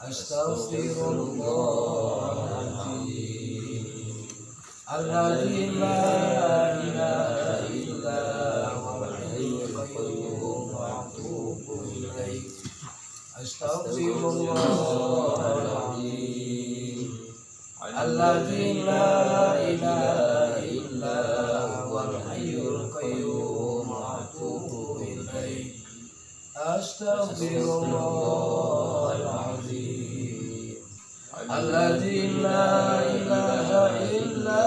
Astaghfirullahaladzim. Alladzi la ilaha illa huwal hayyul qayyum wa atubu ilaih. Astaghfirullahaladzim. Alladzi la ilaha illa huwal hayyul qayyum wa atubu ilaih. Astaghfirullahaladzim. Alladzi la ilaha illa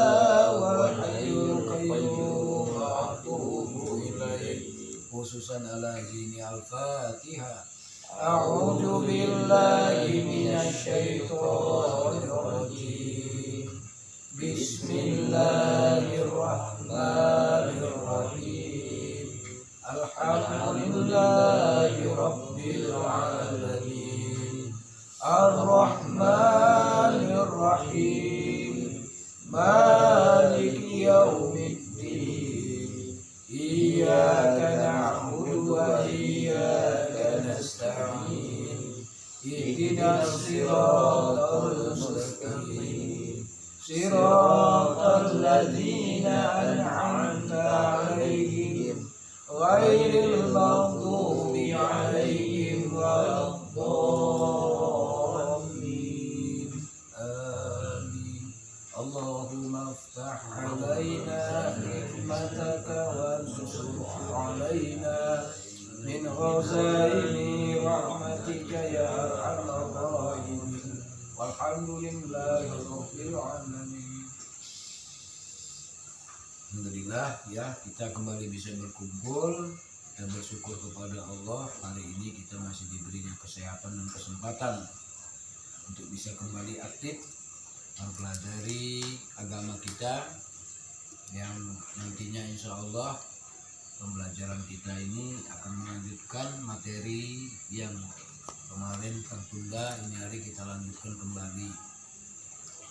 huwal hayyul qayyum wa atubu ilaih. Khususan ala zini al-Fatihah. A'udzu billahi minasy syaithanir rajim. Bismillahirrahmanirrahim. Alhamdulillahi rabbil alamin. Ar-Rahmanir Rahim. Maliki yaumiddin. Iyyaka na'budu wa iyyaka nasta'in. Ihdinas siratal mustaqim. Siratal ladzina an'amta 'alaihim ghairil maghdubi 'alaihim waladdallin. Amin. Allahumma iftah 'alaina nikmataka wansur 'alaina min ghazaini rahmatika ya arhamar rahimin. Walhamdulillahi rabbil alamin. Alhamdulillah ya, kita kembali bisa berkumpul. Kita bersyukur kepada Allah, hari ini kita masih diberinya kesehatan dan kesempatan untuk bisa kembali aktif mempelajari agama kita, yang nantinya insya Allah pembelajaran kita ini akan melanjutkan materi yang kemarin tertunda. Ini hari kita lanjutkan kembali.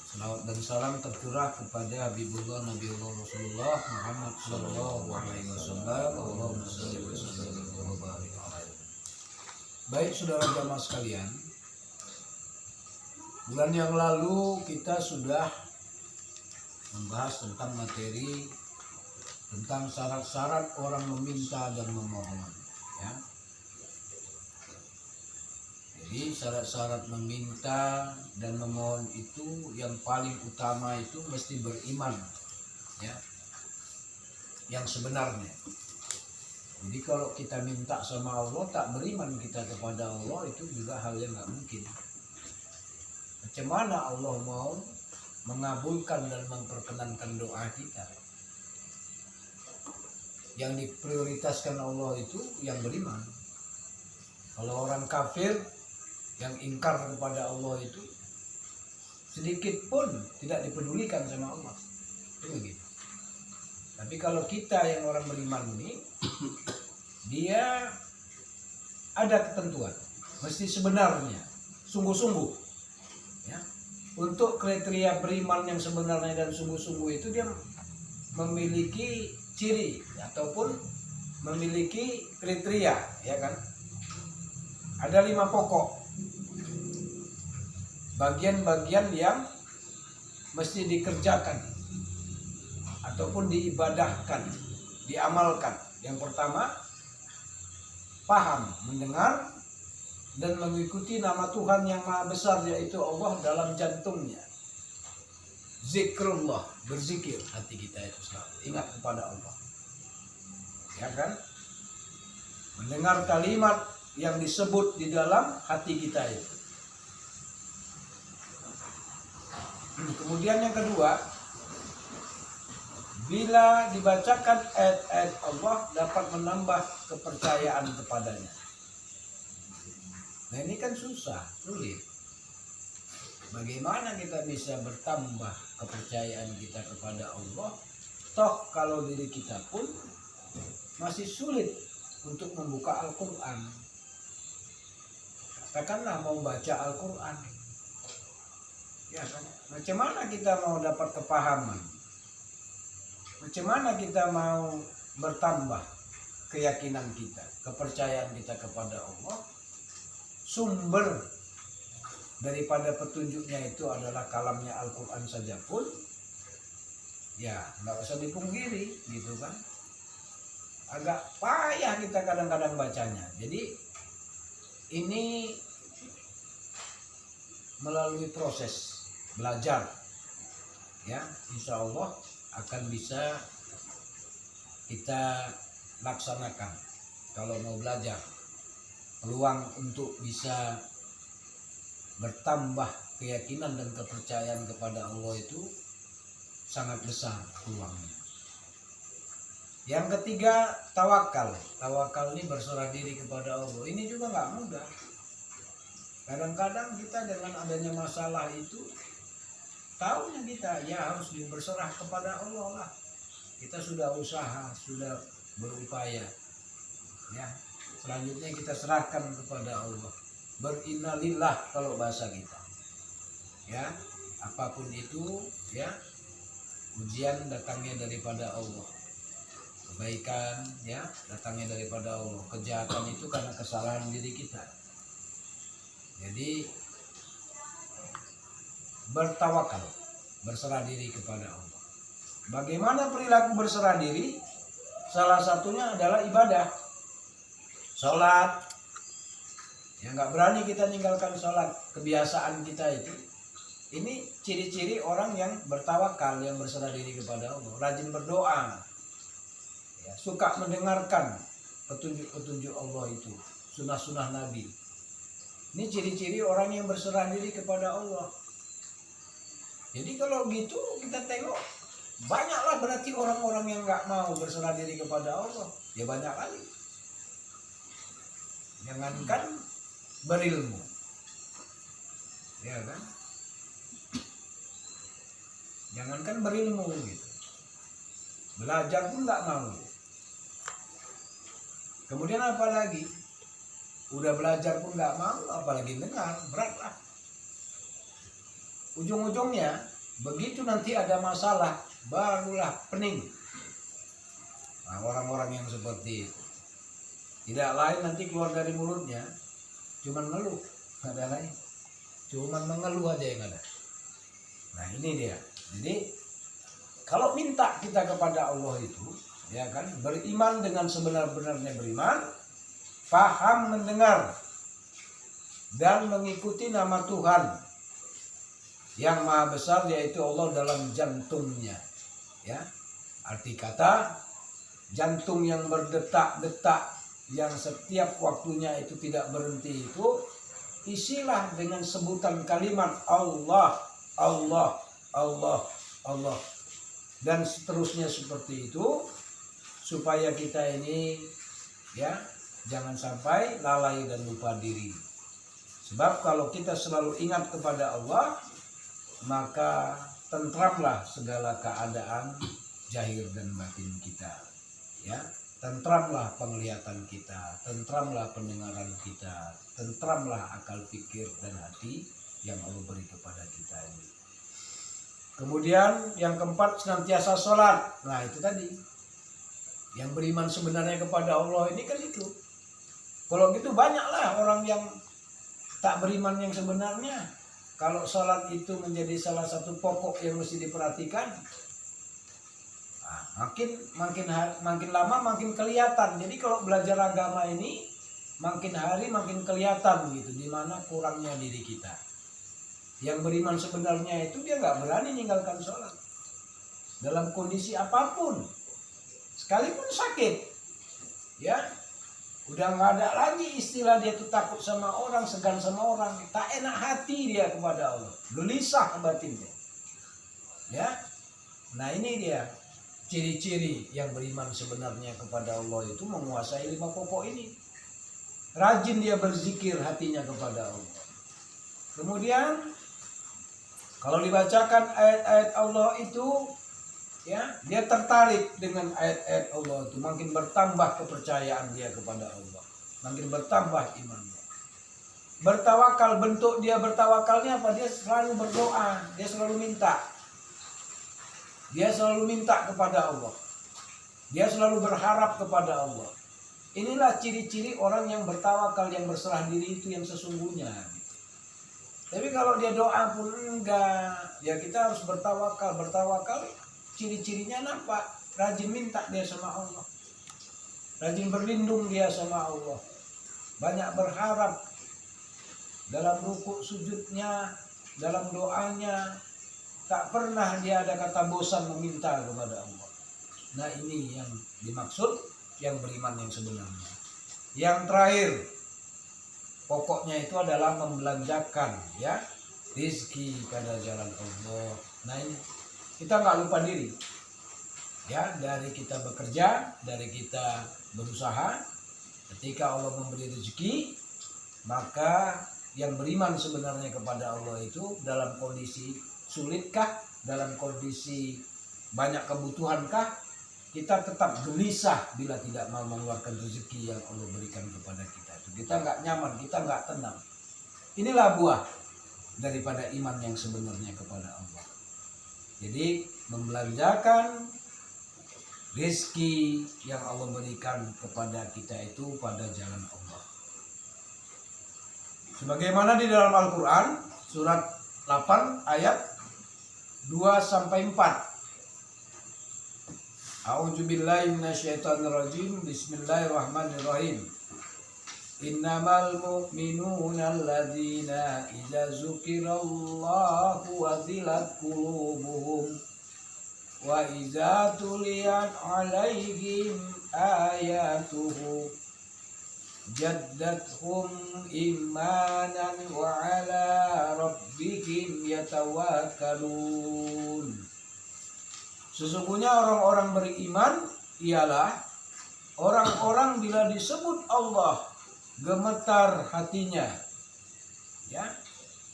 Salawat dan salam tercurah kepada Habibullah Nabiullah Rasulullah Muhammad sallallahu alaihi wasallam. Allahumma shalli wa sallim wa barik alaihi. Baik saudara jamaah sekalian, bulan yang lalu kita sudah membahas tentang materi tentang syarat-syarat orang meminta dan memohon, ya. Jadi syarat-syarat meminta dan memohon itu yang paling utama itu mesti beriman, ya, yang sebenarnya. Jadi kalau kita minta sama Allah tak beriman kita kepada Allah, itu juga hal yang nggak mungkin. Macam mana Allah mau mengabulkan dan memperkenankan doa kita? Yang diprioritaskan Allah itu yang beriman. Kalau orang kafir yang ingkar kepada Allah itu sedikit pun tidak dipedulikan sama Allah. Itu begitu. Tapi kalau kita yang orang beriman ini, dia ada ketentuan, mesti sebenarnya, sungguh-sungguh, ya. Untuk kriteria beriman yang sebenarnya dan sungguh-sungguh itu dia memiliki ciri ataupun memiliki kriteria, ya kan? Ada 5 pokok bagian-bagian yang mesti dikerjakan ataupun diibadahkan, diamalkan. Yang pertama, paham, mendengar dan mengikuti nama Tuhan yang Maha Besar, yaitu Allah, dalam jantungnya. Zikrullah, berzikir, hati kita itu selalu ingat kepada Allah, ya kan? Mendengar kalimat yang disebut di dalam hati kita itu. Kemudian yang kedua, bila dibacakan ayat-ayat Allah dapat menambah kepercayaan kepadanya. Nah ini kan susah, sulit. Bagaimana kita bisa bertambah kepercayaan kita kepada Allah, toh kalau diri kita pun masih sulit untuk membuka Al-Quran. Katakanlah mau baca Al-Quran, ya kan? Macam mana kita mau dapat kepahaman? Macam mana kita mau bertambah keyakinan kita, kepercayaan kita kepada Allah? Sumber daripada petunjuknya itu adalah kalamnya Al-Quran saja pun, ya nggak usah dipungkiri gitu kan. Agak payah kita kadang-kadang bacanya. Jadi ini melalui proses belajar, ya insya Allah akan bisa kita laksanakan. Kalau mau belajar, peluang untuk bisa bertambah keyakinan dan kepercayaan kepada Allah itu sangat besar peluangnya. Yang ketiga, tawakal. Tawakal ini berserah diri kepada Allah. Ini juga nggak mudah. Kadang-kadang kita dengan adanya masalah itu, tahunya kita ya harus berserah kepada Allah lah. Kita sudah usaha, sudah berupaya, ya. Selanjutnya kita serahkan kepada Allah. Berinalillah kalau bahasa kita, ya. Apapun itu, ya, ujian datangnya daripada Allah. Kebaikan, ya, datangnya daripada Allah. Kejahatan itu karena kesalahan diri kita. Jadi bertawakal, berserah diri kepada Allah. Bagaimana perilaku berserah diri? Salah satunya adalah ibadah, sholat. Ya nggak berani kita meninggalkan sholat, kebiasaan kita itu. Ini ciri-ciri orang yang bertawakal, yang berserah diri kepada Allah, rajin berdoa, ya, suka mendengarkan petunjuk-petunjuk Allah itu, sunnah-sunnah Nabi. Ini ciri-ciri orang yang berserah diri kepada Allah. Jadi kalau gitu kita tengok, banyaklah berarti orang-orang yang nggak mau berserah diri kepada Allah. Ya banyak kali. Jangankan berilmu, ya kan? Jangankan berilmu gitu, belajar pun nggak mau. Kemudian apa lagi? Udah belajar pun nggak mau, apalagi dengar, berat lah. Ujung-ujungnya begitu nanti ada masalah, barulah pening. Nah, orang-orang yang seperti itu tidak lain nanti keluar dari mulutnya cuman ngeluh, nggak ada lain, cuman mengeluh aja yang ada. Nah ini dia. Jadi kalau minta kita kepada Allah itu, ya kan, beriman dengan sebenar-benarnya beriman, paham, mendengar, dan mengikuti nama Tuhan yang maha besar, yaitu Allah dalam jantungnya, ya. Arti kata jantung yang berdetak-detak, yang setiap waktunya itu tidak berhenti itu, isilah dengan sebutan kalimat Allah, Allah, Allah, Allah, dan seterusnya seperti itu, supaya kita ini, ya, jangan sampai lalai dan lupa diri. Sebab kalau kita selalu ingat kepada Allah, maka tentramlah segala keadaan zahir dan batin kita, ya. Tentramlah penglihatan kita, tentramlah pendengaran kita, tentramlah akal pikir dan hati yang Allah beri kepada kita ini. Kemudian yang keempat, senantiasa sholat. Nah itu tadi, yang beriman sebenarnya kepada Allah ini kan itu. Kalau gitu banyaklah orang yang tak beriman yang sebenarnya. Kalau sholat itu menjadi salah satu pokok yang mesti diperhatikan, nah, makin lama makin kelihatan. Jadi kalau belajar agama ini makin hari makin kelihatan gitu di mana kurangnya diri kita. Yang beriman sebenarnya itu dia nggak berani meninggalkan sholat dalam kondisi apapun, sekalipun sakit, ya. Udah nggak ada lagi istilah dia tuh takut sama orang, segan sama orang, tak enak hati dia kepada Allah, gelisah batinnya, ya. Nah ini dia ciri-ciri yang beriman sebenarnya kepada Allah itu, menguasai 5 pokok ini. Rajin dia berzikir hatinya kepada Allah. Kemudian kalau dibacakan ayat-ayat Allah itu, ya, dia tertarik dengan ayat-ayat Allah itu, makin bertambah kepercayaan dia kepada Allah, makin bertambah imannya. Bertawakal, bentuk dia bertawakalnya apa? Dia selalu berdoa, dia selalu minta. Dia selalu minta kepada Allah. Dia selalu berharap kepada Allah. Inilah ciri-ciri orang yang bertawakal, yang berserah diri itu yang sesungguhnya. Tapi kalau dia doa pun enggak, ya kita harus bertawakal. Bertawakal ciri-cirinya nampak, rajin minta dia sama Allah, rajin berlindung dia sama Allah, banyak berharap dalam rukuk sujudnya, dalam doanya, tak pernah dia ada kata bosan meminta kepada Allah. Nah ini yang dimaksud yang beriman yang sebenarnya. Yang terakhir, pokoknya itu adalah membelanjakan ya rizki pada jalan Allah. Nah ini kita nggak lupa diri ya, dari kita bekerja, dari kita berusaha. Ketika Allah memberi rezeki, maka yang beriman sebenarnya kepada Allah itu dalam kondisi sulitkah, dalam kondisi banyak kebutuhankah, kita tetap gelisah bila tidak mau mengeluarkan rezeki yang Allah berikan kepada kita. Kita nggak nyaman, kita nggak tenang. Inilah buah daripada iman yang sebenarnya kepada Allah. Jadi membelanjakan rezeki yang Allah berikan kepada kita itu pada jalan Allah. Sebagaimana di dalam Al-Quran surat 8 ayat 2-4. A'udzubillahi minasyaitonirrajim. Bismillahirrahmanirrahim. Innamal mu'minuna alladzina idza dzukirallahu wazilat qulubuhum wa idza tuliyat 'alaihim ayatuhu jaddathum imanan wa 'ala rabbihim yatawakkalun. Sesungguhnya orang-orang beriman ialah orang-orang bila disebut Allah gemetar hatinya ya,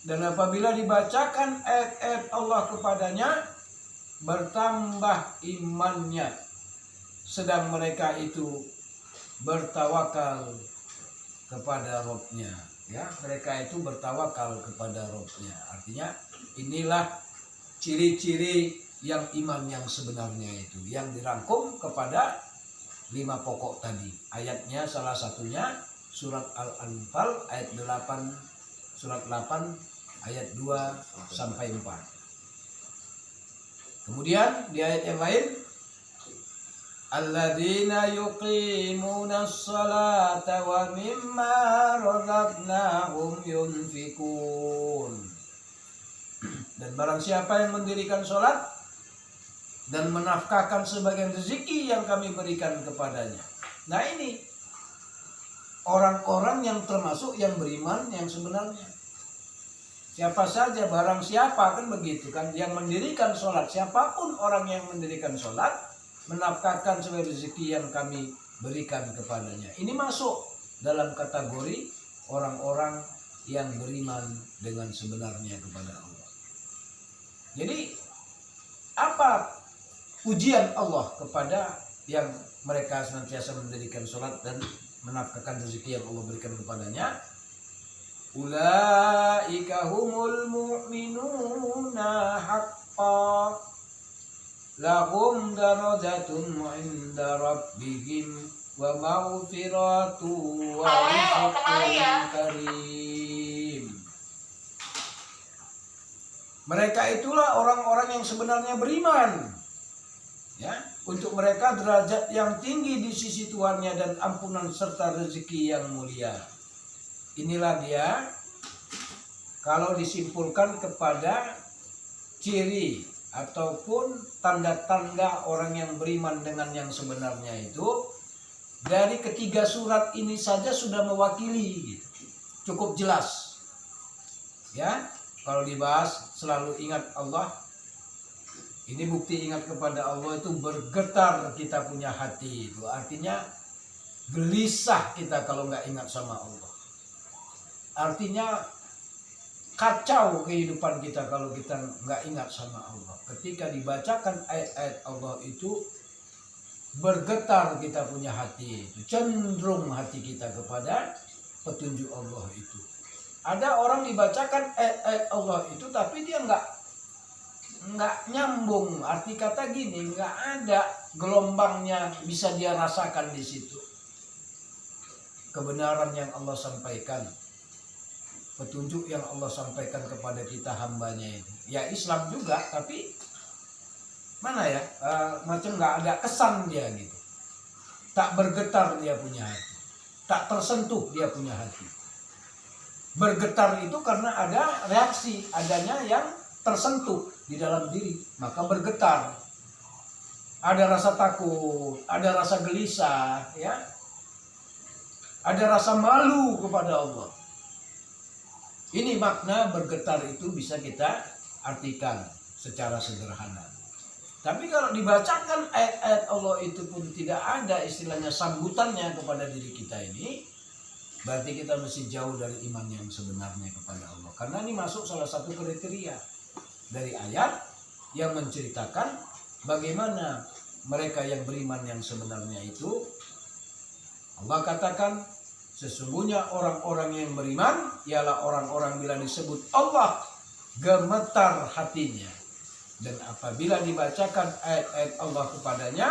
dan apabila dibacakan ayat-ayat Allah kepadanya bertambah imannya, sedang mereka itu bertawakal kepada Rabb-nya ya, mereka itu bertawakal kepada Rabb-nya. Artinya inilah ciri-ciri yang iman yang sebenarnya itu, yang dirangkum kepada 5 pokok tadi. Ayatnya salah satunya surat Al-Anfal ayat 8, surat 8 ayat 2-4. Kemudian di ayat yang lain, alladzina yuqimunas salata wa mimma razaqnahum yunfikun. Dan barang siapa yang mendirikan salat dan menafkahkan sebagian rezeki yang kami berikan kepadanya. Nah ini orang-orang yang termasuk yang beriman yang sebenarnya. Siapa saja, barang siapa, kan begitu kan, yang mendirikan sholat, siapapun orang yang mendirikan sholat, menafkahkan sebagai rezeki yang kami berikan kepadanya. Ini masuk dalam kategori orang-orang yang beriman dengan sebenarnya kepada Allah. Jadi apa pujian Allah kepada yang mereka senantiasa mendirikan sholat dan menafkahkan rezeki yang Allah berikan kepadanya? Ulaika humul mu'minuna haqqan lahum darajatun 'inda rabbihim wa maghfiratu wa rizqun karim. Mereka itulah orang-orang yang sebenarnya beriman. Ya, untuk mereka derajat yang tinggi di sisi Tuhannya dan ampunan serta rezeki yang mulia. Inilah dia kalau disimpulkan kepada ciri ataupun tanda-tanda orang yang beriman dengan yang sebenarnya itu, dari ketiga surat ini saja sudah mewakili gitu. Cukup jelas ya. Kalau dibahas selalu ingat Allah. Ini bukti ingat kepada Allah itu bergetar kita punya hati itu. Artinya gelisah kita kalau nggak ingat sama Allah. Artinya kacau kehidupan kita kalau kita nggak ingat sama Allah. Ketika dibacakan ayat-ayat Allah itu bergetar kita punya hati itu. Cenderung hati kita kepada petunjuk Allah itu. Ada orang dibacakan ayat-ayat Allah itu tapi dia nggak nyambung. Arti kata gini, nggak ada gelombangnya bisa dia rasakan di situ. Kebenaran yang Allah sampaikan. petunjuk yang Allah sampaikan kepada kita hambanya ini. Ya Islam juga, tapi mana ya, macam nggak ada kesan dia gitu. Tak bergetar dia punya hati, tak tersentuh dia punya hati. Bergetar itu karena ada reaksi, adanya yang tersentuh di dalam diri, maka bergetar. Ada rasa takut, ada rasa gelisah, ya, ada rasa malu kepada Allah. Ini makna bergetar itu bisa kita artikan secara sederhana. Tapi kalau dibacakan ayat-ayat Allah itu pun tidak ada istilahnya sambutannya kepada diri kita ini, berarti kita masih jauh dari iman yang sebenarnya kepada Allah. Karena ini masuk salah satu kriteria dari ayat yang menceritakan bagaimana mereka yang beriman yang sebenarnya itu. Allah katakan, sesungguhnya orang-orang yang beriman ialah orang-orang bila disebut Allah gemetar hatinya, dan apabila dibacakan ayat-ayat Allah kepadanya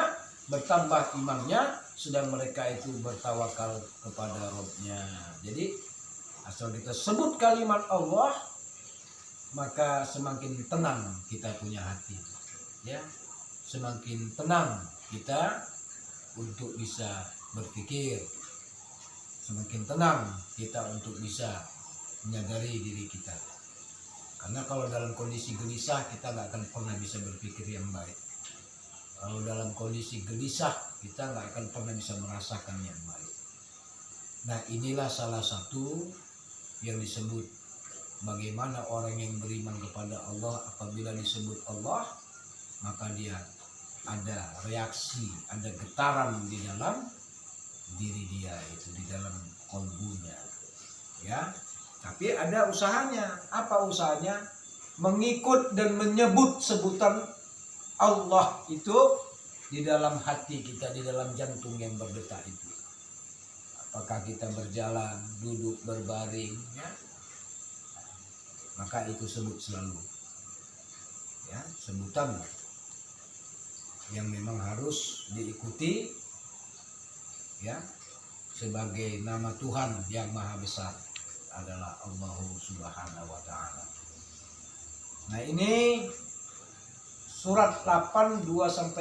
bertambah imannya, sedang mereka itu bertawakal kepada Rabb-nya. Jadi asal kita sebut kalimat Allah, maka semakin tenang kita punya hati, ya, semakin tenang kita untuk bisa berpikir, semakin tenang kita untuk bisa menyadari diri kita. Karena kalau dalam kondisi gelisah kita nggak akan pernah bisa berpikir yang baik. Kalau dalam kondisi gelisah kita nggak akan pernah bisa merasakan yang baik. Nah, inilah salah satu yang disebut bagaimana orang yang beriman kepada Allah apabila disebut Allah, maka dia ada reaksi, ada getaran di dalam diri dia itu, di dalam kolbunya, ya. Tapi ada usahanya. Apa usahanya? Mengikut dan menyebut sebutan Allah itu di dalam hati kita, di dalam jantung yang berdetak itu. Apakah kita berjalan, duduk, berbaring, ya, maka itu sebut selalu, ya, sebutan yang memang harus diikuti, ya, sebagai nama Tuhan yang maha besar adalah Allah Subhanahu wa Ta'ala. Nah, ini surat 8 2-4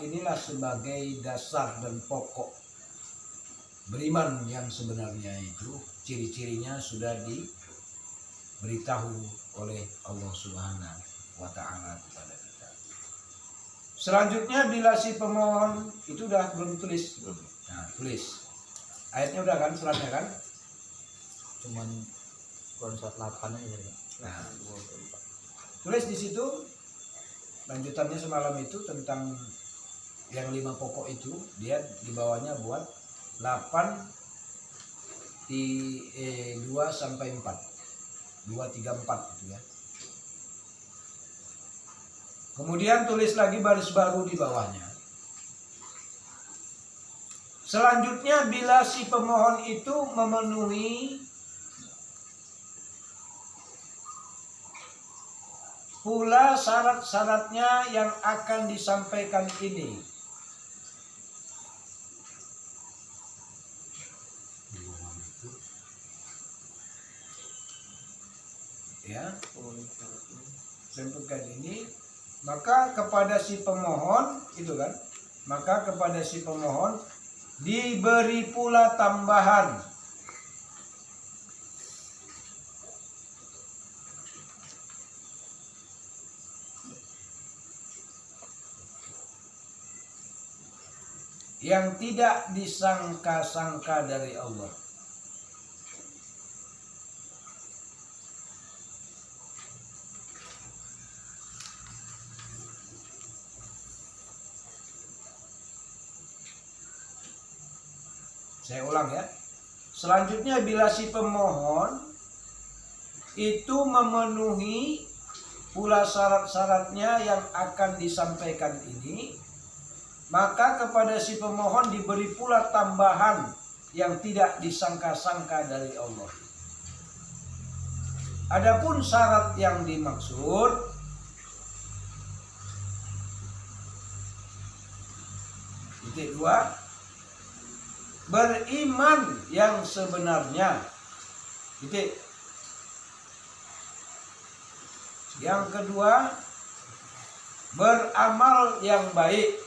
inilah sebagai dasar dan pokok beriman yang sebenarnya itu. Ciri-cirinya sudah diberitahu oleh Allah Subhanahu wa Ta'ala kepada kita. Selanjutnya, bila si pemohon itu udah belum tulis. Nah, tulis. Ayatnya udah kan, suratnya kan? Cuman surat 8 aja ya. Nah, tulis di situ lanjutannya semalam itu tentang yang 5 pokok itu, dia di bawahnya buat 8 di 2-4 2, 3, 4 gitu ya. Kemudian tulis lagi baris baru di bawahnya. Selanjutnya, bila si pemohon itu memenuhi pula syarat-syaratnya yang akan disampaikan ini. Ya, sebutkan ini, maka kepada si pemohon itu kan, maka kepada si pemohon diberi pula tambahan yang tidak disangka-sangka dari Allah. Saya ulang ya. Selanjutnya, bila si pemohon itu memenuhi pula syarat-syaratnya yang akan disampaikan ini, maka kepada si pemohon diberi pula tambahan yang tidak disangka-sangka dari Allah. Adapun syarat yang dimaksud titik 2, beriman yang sebenarnya. Titik. Yang kedua, beramal yang baik.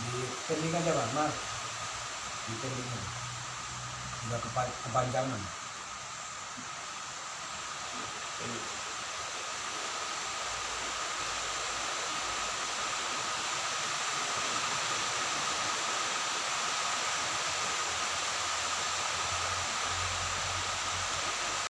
Di telinga aja Bang, Mas. Di telinga. Udah kepanjangan.